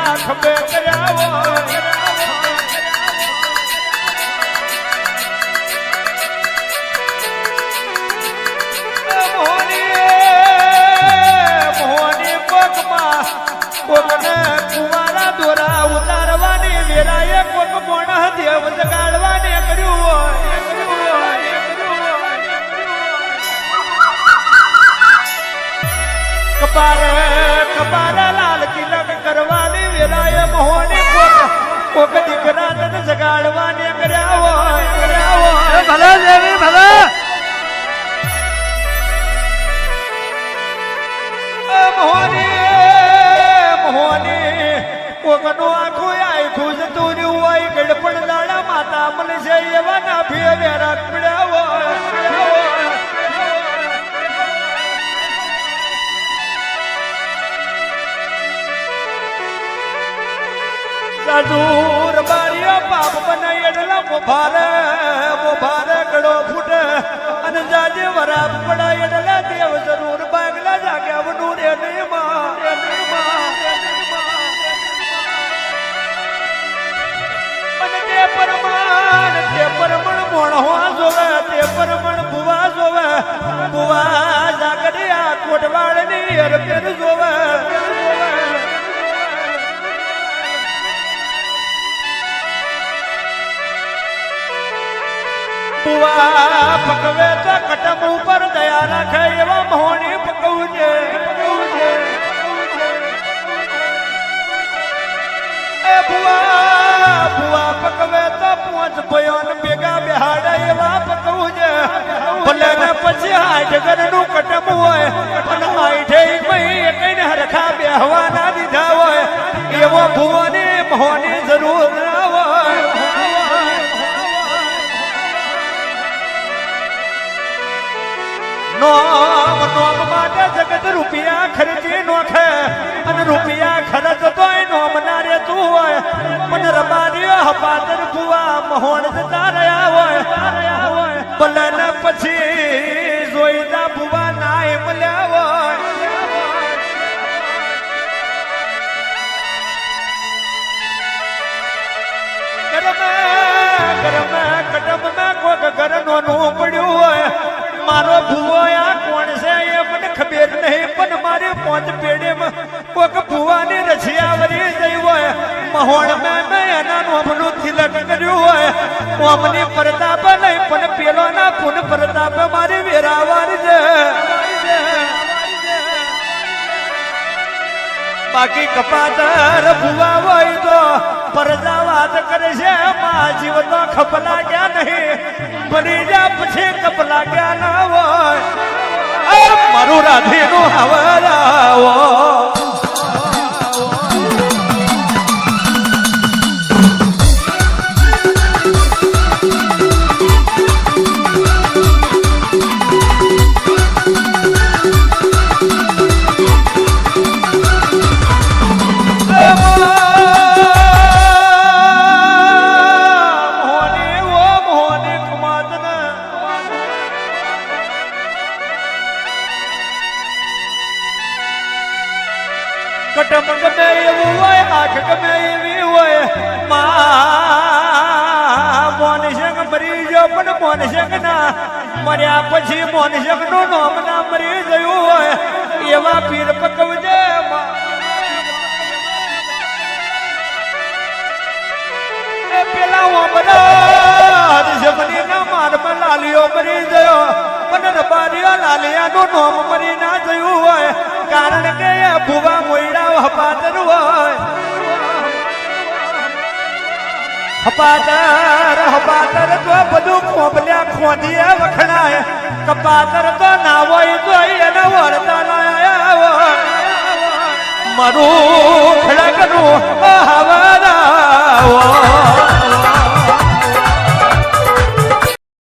ના ખભે કર્યા હોય મોહની કોકમાં કોકને કુવારા દોરા ઉતારવાની વેરાએ કોક મોણ દેવ જગાડવાને કર્યું હોય કપારે લાલ તિલક કરવાની વેરાએ મોહની કોક દીકરા તને જગાડવાને કર્યા હોય ભલે દેવી ભલે મોહની કોકનો આખું આખું જતું રહ્યું હોય ગડપણ દાડા માતા મને છે એવા ના ફીએ વેરા પડ્યા હોય સાધુર બારીઓ પાપ બનાય એટલે મોભારે ગળો ફૂટે અને જાજે વરાપ પડાય એટલે દેવ જરૂર બાગલા જાગ્યા વનું રે નહીં અને તે પરમણ મોણવા જોવે તે પરમણ ભુવા જોવે ભુવા જાગડિયા કોટવાળની અરપેર જોવે ભુવા પકવે તો કટમ ઉપર દયા રાખે એવા મોહની પકવજે એ ભુવા પકવે તો પોંચ ભયોન ભેગા બેહાડે એવા પકવજે ભલે ને પછી આઠ ઘરનું કટમ હોય અને આઠે કઈને હરખા બેહવા ના દીધા હોય એવો ભુવાની મોહની જરૂર ના હોય નોમ માટે જગત રૂપિયા ખર્ચી નોખે અને રૂપિયા ખર્ચ તોય નોમ ના રેતું હોય પણ રબારીઓ હપાતર ભુવા મોહન જતા રહ્યા હોય ભલે ને પછી જોઈતા ભુવા નાય મળ્યા હોય કટમ માં કોક ઘર નોનું પડ્યું હોય મારો ભુવો આ કોણ છે એ મને ખબર નહીં પણ મારી પોંચ પેઢીમાં કોક ભુવાની રછિયાવરી જઈ હોય મહોણ મેં એના નોમનું તિલક કર્યું હોય નોમની પ્રતાપ નહીં પણ પેલો ના પુન પ્રતાપ મારી વેરાવાર છે બાકી કપાતર ભુવા હોય તો પરજા વાત કરે છે મા જીવનો ખપ લાગ્યા નહીં બની જા પછી કપ લાગ્યા ના હોય મારું રાધીનું હવરાવો કટમ ગમે એવું હોય આંખ ગમે એવી હોય મોનશંગ મરી ગયો પણ મોનશંગ ના મર્યા પછી મોનશંગ નું નામ ના મરી ગયું હોય એવા પીર પકવજે પેલા હરિશમની ના મારમાં લાલીઓ મરી ગયો પણ રબારીઓ લાલિયાનું નામ મરી ના ગયું હોય કારણ કે ભુવા મોયડા હપાતર હોય હપાતર તો બધું ખોબલ્યા ખોદીએ વખણાય કપાતર તો ના હોય તો એને વળતા ના હોય મારું ખડકનું હવરાવો